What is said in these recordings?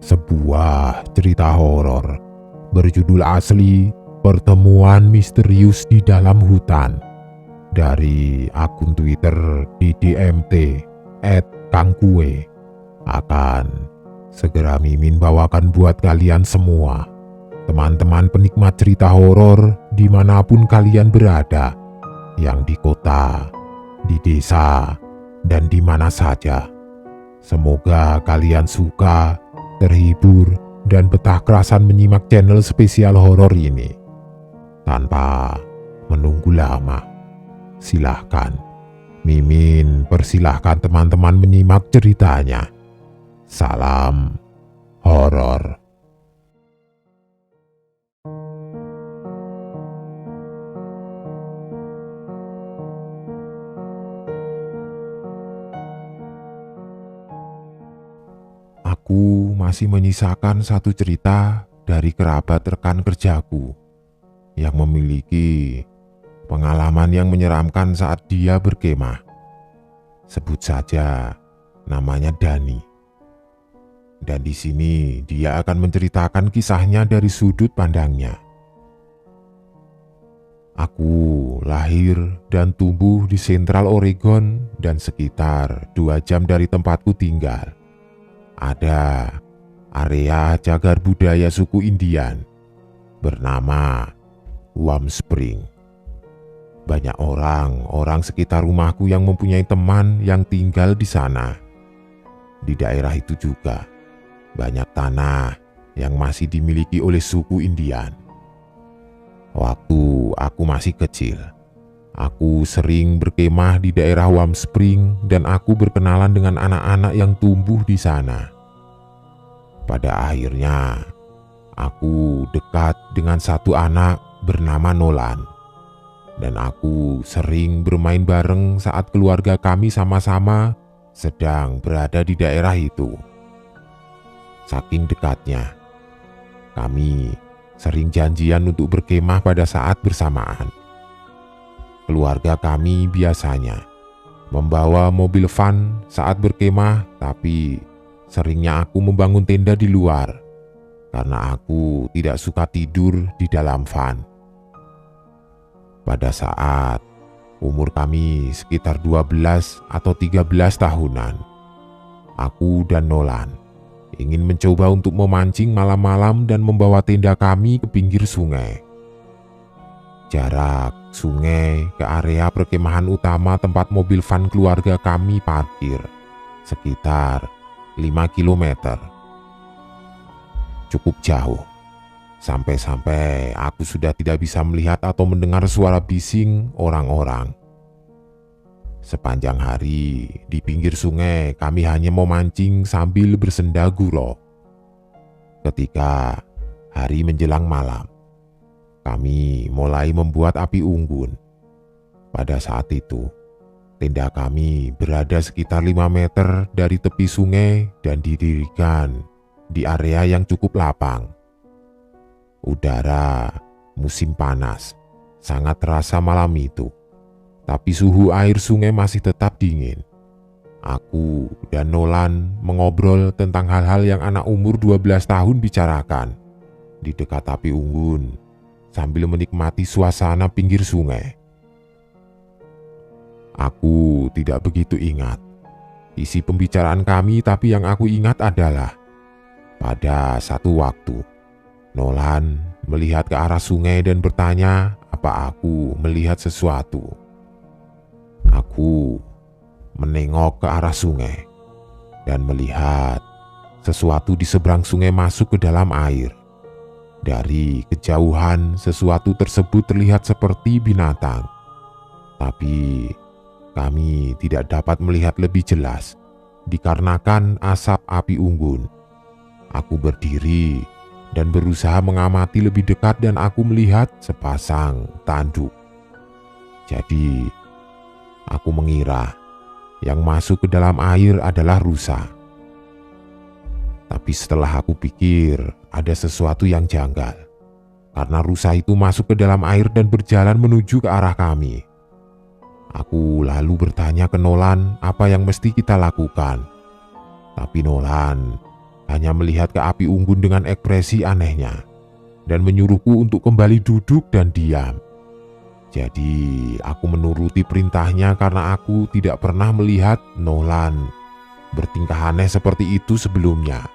sebuah cerita horor berjudul asli Pertemuan Misterius di Dalam Hutan dari akun Twitter DDMT @kangkue akan segera Mimin bawakan buat kalian semua, teman-teman penikmat cerita horor dimanapun kalian berada, yang di kota, di desa, dan di mana saja. Semoga kalian suka, terhibur, dan betah kerasan menyimak channel spesial horor ini. Tanpa menunggu lama, silahkan Mimin persilahkan teman-teman menyimak ceritanya. Salam horor. Aku masih menyisakan satu cerita dari kerabat rekan kerjaku yang memiliki pengalaman yang menyeramkan saat dia berkemah. Sebut saja namanya Dani. Dan di sini dia akan menceritakan kisahnya dari sudut pandangnya. Aku lahir dan tumbuh di Central Oregon dan sekitar 2 jam dari tempatku tinggal ada area cagar budaya suku Indian bernama Warm Spring. Banyak orang sekitar rumahku yang mempunyai teman yang tinggal di sana. Di daerah itu juga banyak tanah yang masih dimiliki oleh suku Indian. Waktu aku masih kecil, aku sering berkemah di daerah Warm Spring dan aku berkenalan dengan anak-anak yang tumbuh di sana. Pada akhirnya, aku dekat dengan satu anak bernama Nolan. Dan aku sering bermain bareng saat keluarga kami sama-sama sedang berada di daerah itu. Saking dekatnya, kami sering janjian untuk berkemah pada saat bersamaan. Keluarga kami biasanya membawa mobil van saat berkemah, tapi seringnya aku membangun tenda di luar karena aku tidak suka tidur di dalam van. Pada saat umur kami sekitar 12 atau 13 tahunan, aku dan Nolan ingin mencoba untuk memancing malam-malam dan membawa tenda kami ke pinggir sungai. Jarak sungai ke area perkemahan utama tempat mobil van keluarga kami parkir sekitar 5 km. Cukup jauh, sampai-sampai aku sudah tidak bisa melihat atau mendengar suara bising orang-orang. Sepanjang hari di pinggir sungai kami hanya memancing sambil bersenda gurau. Ketika hari menjelang malam, kami mulai membuat api unggun. Pada saat itu, tenda kami berada sekitar 5 meter dari tepi sungai dan didirikan di area yang cukup lapang. Udara musim panas sangat terasa malam itu, tapi suhu air sungai masih tetap dingin. Aku dan Nolan mengobrol tentang hal-hal yang anak umur 12 tahun bicarakan di dekat api unggun sambil menikmati suasana pinggir sungai. Aku tidak begitu ingat isi pembicaraan kami, tapi yang aku ingat adalah pada satu waktu Nolan melihat ke arah sungai dan bertanya apa aku melihat sesuatu. Aku menengok ke arah sungai dan melihat sesuatu di seberang sungai masuk ke dalam air. Dari kejauhan sesuatu tersebut terlihat seperti binatang, tapi kami tidak dapat melihat lebih jelas dikarenakan asap api unggun. Aku berdiri dan berusaha mengamati lebih dekat dan aku melihat sepasang tanduk. Jadi, aku mengira yang masuk ke dalam air adalah rusa. Tapi setelah aku pikir ada sesuatu yang janggal, karena rusa itu masuk ke dalam air dan berjalan menuju ke arah kami. Aku lalu bertanya ke Nolan apa yang mesti kita lakukan. Tapi Nolan hanya melihat ke api unggun dengan ekspresi anehnya dan menyuruhku untuk kembali duduk dan diam. Jadi aku menuruti perintahnya karena aku tidak pernah melihat Nolan bertingkah aneh seperti itu sebelumnya.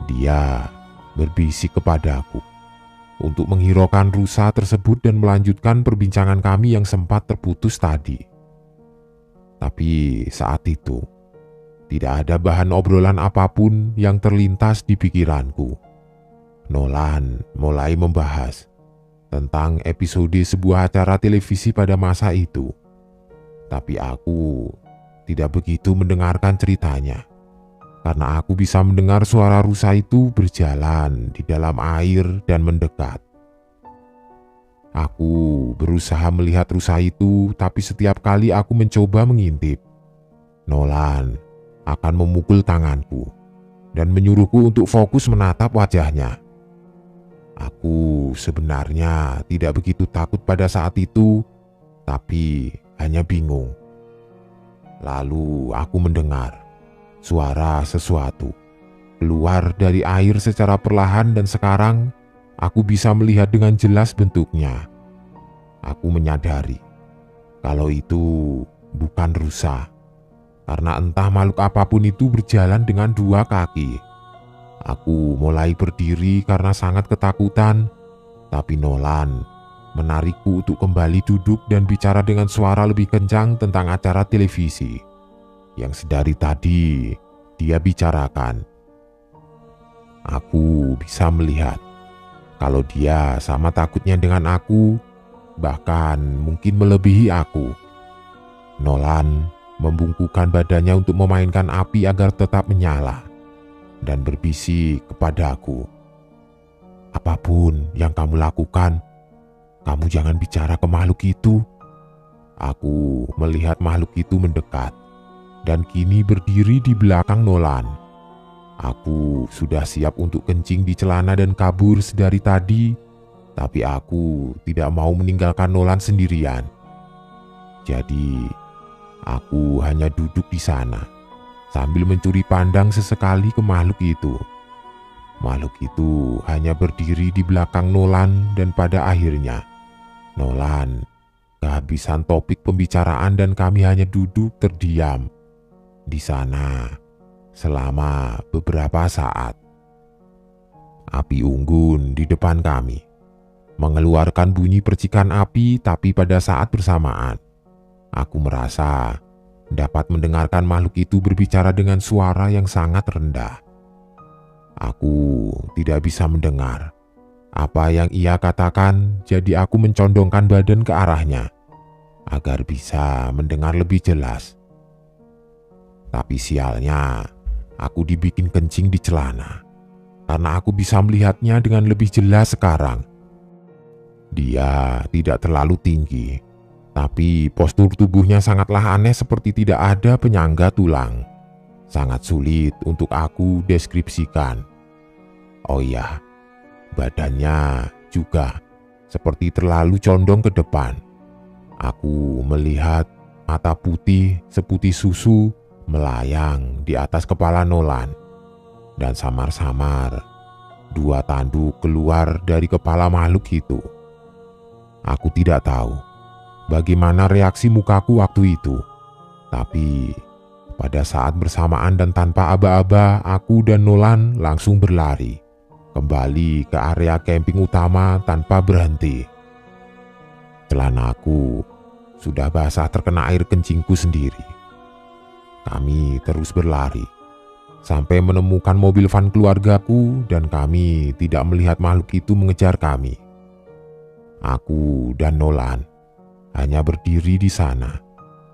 Dia berbisik kepadaku untuk menghiraukan rusa tersebut dan melanjutkan perbincangan kami yang sempat terputus tadi. Tapi saat itu, tidak ada bahan obrolan apapun yang terlintas di pikiranku. Nolan mulai membahas tentang episode sebuah acara televisi pada masa itu. Tapi aku tidak begitu mendengarkan ceritanya, karena aku bisa mendengar suara rusa itu berjalan di dalam air dan mendekat. Aku berusaha melihat rusa itu, tapi setiap kali aku mencoba mengintip, Nolan akan memukul tanganku dan menyuruhku untuk fokus menatap wajahnya. Aku sebenarnya tidak begitu takut pada saat itu, tapi hanya bingung. Lalu aku mendengar suara sesuatu keluar dari air secara perlahan dan sekarang aku bisa melihat dengan jelas bentuknya. Aku menyadari kalau itu bukan rusa, karena entah makhluk apapun itu berjalan dengan dua kaki. Aku mulai berdiri karena sangat ketakutan, tapi Nolan menarikku untuk kembali duduk dan bicara dengan suara lebih kencang tentang acara televisi yang sedari tadi dia bicarakan. Aku bisa melihat kalau dia sama takutnya dengan aku, bahkan mungkin melebihi aku. Nolan membungkukkan badannya untuk memainkan api agar tetap menyala dan berbisik kepadaku, "Apapun yang kamu lakukan, kamu jangan bicara ke makhluk itu." Aku melihat makhluk itu mendekat dan kini berdiri di belakang Nolan. Aku sudah siap untuk kencing di celana dan kabur sedari tadi, tapi aku tidak mau meninggalkan Nolan sendirian. Jadi aku hanya duduk di sana sambil mencuri pandang sesekali ke makhluk itu. Makhluk itu hanya berdiri di belakang Nolan dan pada akhirnya Nolan kehabisan topik pembicaraan dan kami hanya duduk terdiam di sana selama beberapa saat. Api unggun di depan kami mengeluarkan bunyi percikan api, tapi pada saat bersamaan aku merasa dapat mendengarkan makhluk itu berbicara dengan suara yang sangat rendah. Aku tidak bisa mendengar apa yang ia katakan, jadi aku mencondongkan badan ke arahnya agar bisa mendengar lebih jelas. Tapi sialnya, aku dibikin kencing di celana karena aku bisa melihatnya dengan lebih jelas sekarang. Dia tidak terlalu tinggi, tapi postur tubuhnya sangatlah aneh seperti tidak ada penyangga tulang. Sangat sulit untuk aku deskripsikan. Oh iya, badannya juga seperti terlalu condong ke depan. Aku melihat mata putih seputih susu melayang di atas kepala Nolan, dan samar-samar dua tanduk keluar dari kepala makhluk itu. Aku tidak tahu bagaimana reaksi mukaku waktu itu, tapi pada saat bersamaan dan tanpa aba-aba, aku dan Nolan langsung berlari kembali ke area camping utama tanpa berhenti. Celanaku sudah basah terkena air kencingku sendiri. Kami terus berlari sampai menemukan mobil van keluargaku dan kami tidak melihat makhluk itu mengejar kami. Aku dan Nolan hanya berdiri di sana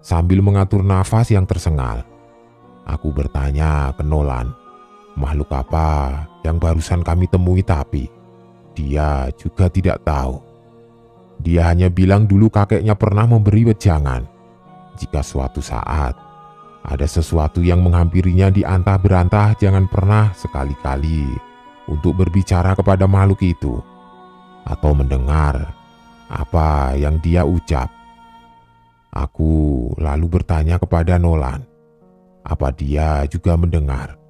sambil mengatur nafas yang tersengal. Aku bertanya ke Nolan, makhluk apa yang barusan kami temui, tapi dia juga tidak tahu. Dia hanya bilang dulu kakeknya pernah memberi wejangan jika suatu saat ada sesuatu yang menghampirinya di antah berantah, jangan pernah sekali-kali untuk berbicara kepada makhluk itu atau mendengar apa yang dia ucap. Aku lalu bertanya kepada Nolan, apa dia juga mendengar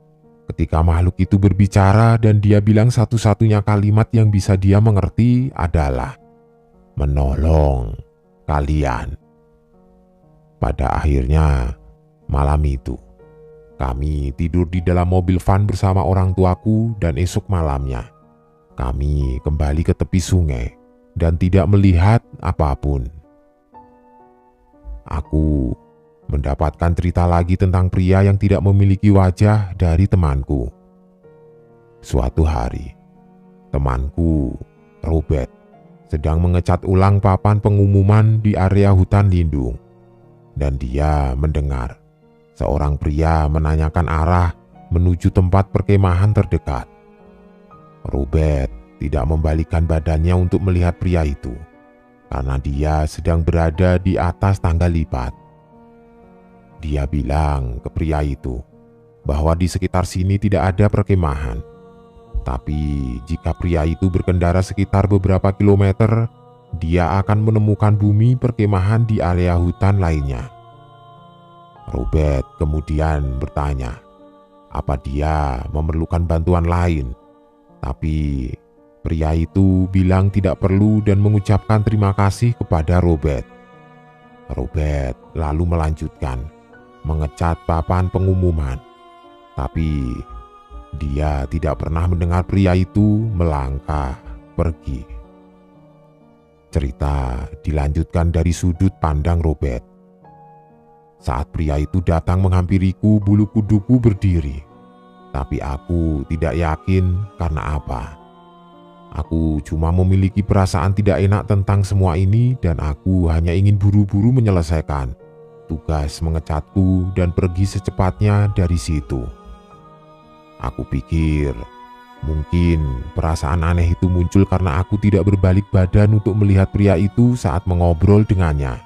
Ketika makhluk itu berbicara dan dia bilang satu-satunya kalimat yang bisa dia mengerti adalah menolong kalian. Pada akhirnya malam itu kami tidur di dalam mobil van bersama orang tuaku dan esok malamnya kami kembali ke tepi sungai dan tidak melihat apapun. Aku mendapatkan cerita lagi tentang pria yang tidak memiliki wajah dari temanku. Suatu hari, temanku, Robert, sedang mengecat ulang papan pengumuman di area hutan lindung. Dan dia mendengar seorang pria menanyakan arah menuju tempat perkemahan terdekat. Robert tidak membalikkan badannya untuk melihat pria itu, karena dia sedang berada di atas tangga lipat. Dia bilang ke pria itu bahwa di sekitar sini tidak ada perkemahan. Tapi jika pria itu berkendara sekitar beberapa kilometer, dia akan menemukan bumi perkemahan di area hutan lainnya. Robert kemudian bertanya, apa dia memerlukan bantuan lain? Tapi pria itu bilang tidak perlu dan mengucapkan terima kasih kepada Robert. Robert lalu melanjutkan mengecat papan pengumuman, tapi dia tidak pernah mendengar pria itu melangkah pergi. Cerita dilanjutkan dari sudut pandang Robert. Saat pria itu datang menghampiriku, bulu kuduku berdiri. Tapi aku tidak yakin karena apa. Aku cuma memiliki perasaan tidak enak tentang semua ini dan aku hanya ingin buru-buru menyelesaikan tugas mengecatku dan pergi secepatnya dari situ. Aku pikir mungkin perasaan aneh itu muncul karena aku tidak berbalik badan untuk melihat pria itu saat mengobrol dengannya.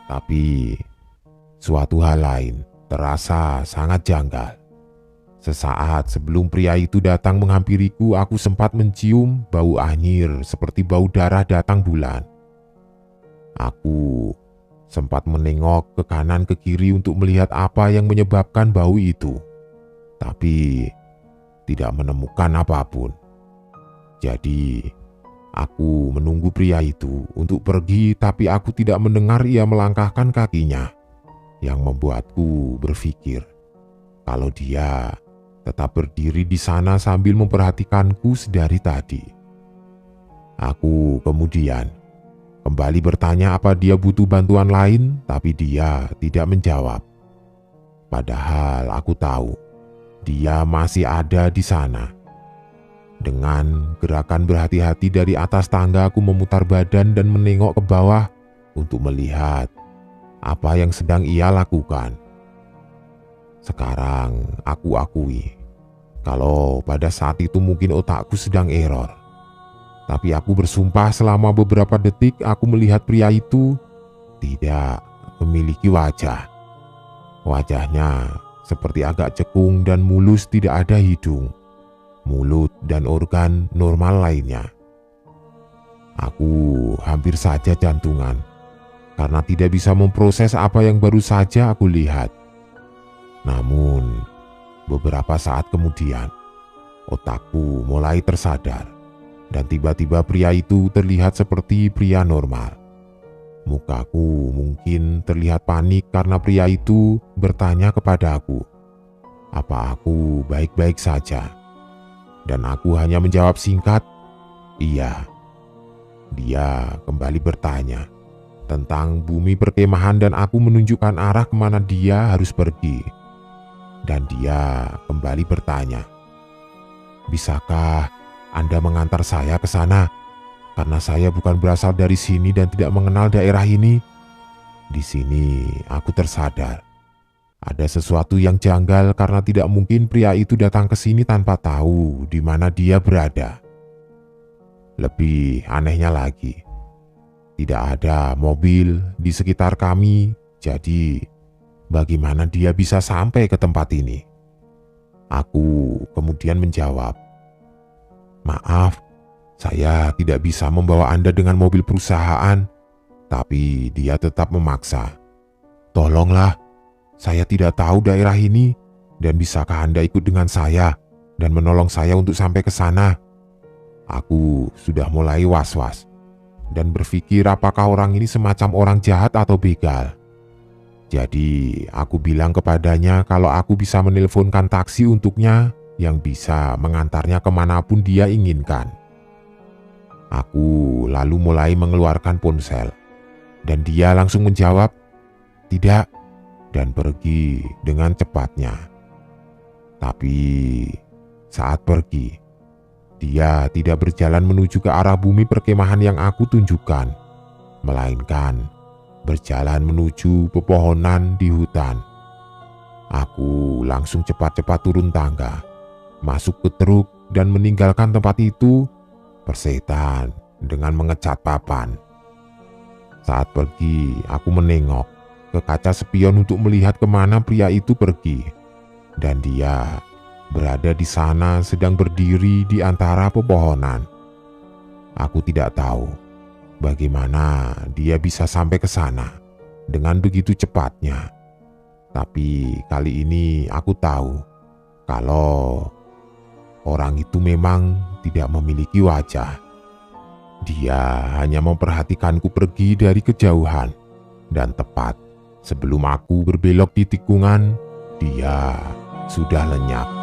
Tapi suatu hal lain terasa sangat janggal. Sesaat sebelum pria itu datang menghampiriku, aku sempat mencium bau anyir seperti bau darah datang bulan. Aku sempat menengok ke kanan ke kiri untuk melihat apa yang menyebabkan bau itu, tapi tidak menemukan apapun. Jadi, aku menunggu pria itu untuk pergi, tapi aku tidak mendengar ia melangkahkan kakinya, yang membuatku berpikir kalau dia tetap berdiri di sana sambil memperhatikanku sedari tadi. Aku kemudian kembali bertanya apa dia butuh bantuan lain, tapi dia tidak menjawab. Padahal aku tahu dia masih ada di sana. Dengan gerakan berhati-hati dari atas tangga, aku memutar badan dan menengok ke bawah untuk melihat apa yang sedang ia lakukan. Sekarang aku akui kalau pada saat itu mungkin otakku sedang error. Tapi aku bersumpah selama beberapa detik aku melihat pria itu tidak memiliki wajah. Wajahnya seperti agak cekung dan mulus, tidak ada hidung, mulut dan organ normal lainnya. Aku hampir saja jantungan karena tidak bisa memproses apa yang baru saja aku lihat. Namun, beberapa saat kemudian, otakku mulai tersadar dan tiba-tiba pria itu terlihat seperti pria normal. Mukaku mungkin terlihat panik karena pria itu bertanya kepada aku, apa aku baik-baik saja? Dan aku hanya menjawab singkat, iya. Dia kembali bertanya tentang bumi perkemahan dan aku menunjukkan arah kemana dia harus pergi. Dan dia kembali bertanya, bisakah Anda mengantar saya ke sana? Karena saya bukan berasal dari sini dan tidak mengenal daerah ini. Di sini aku tersadar ada sesuatu yang janggal karena tidak mungkin pria itu datang ke sini tanpa tahu di mana dia berada. Lebih anehnya lagi, tidak ada mobil di sekitar kami, jadi bagaimana dia bisa sampai ke tempat ini? Aku kemudian menjawab, maaf, saya tidak bisa membawa Anda dengan mobil perusahaan. Tapi dia tetap memaksa, tolonglah, saya tidak tahu daerah ini Dan bisakah Anda ikut dengan saya dan menolong saya untuk sampai ke sana? Aku sudah mulai was-was dan berpikir apakah orang ini semacam orang jahat atau begal. Jadi aku bilang kepadanya kalau aku bisa menelponkan taksi untuknya yang bisa mengantarnya kemanapun dia inginkan. Aku lalu mulai mengeluarkan ponsel dan dia langsung menjawab, "Tidak," dan pergi dengan cepatnya. Tapi saat pergi, dia tidak berjalan menuju ke arah bumi perkemahan yang aku tunjukkan, melainkan berjalan menuju pepohonan di hutan. Aku langsung cepat-cepat turun tangga, masuk ke truk dan meninggalkan tempat itu persetan dengan mengecat papan. Saat pergi, aku menengok ke kaca spion untuk melihat kemana pria itu pergi. Dan dia berada di sana sedang berdiri di antara pepohonan. Aku tidak tahu bagaimana dia bisa sampai ke sana dengan begitu cepatnya. Tapi kali ini aku tahu kalau orang itu memang tidak memiliki wajah. Dia hanya memperhatikanku pergi dari kejauhan, dan tepat sebelum aku berbelok di tikungan, dia sudah lenyap.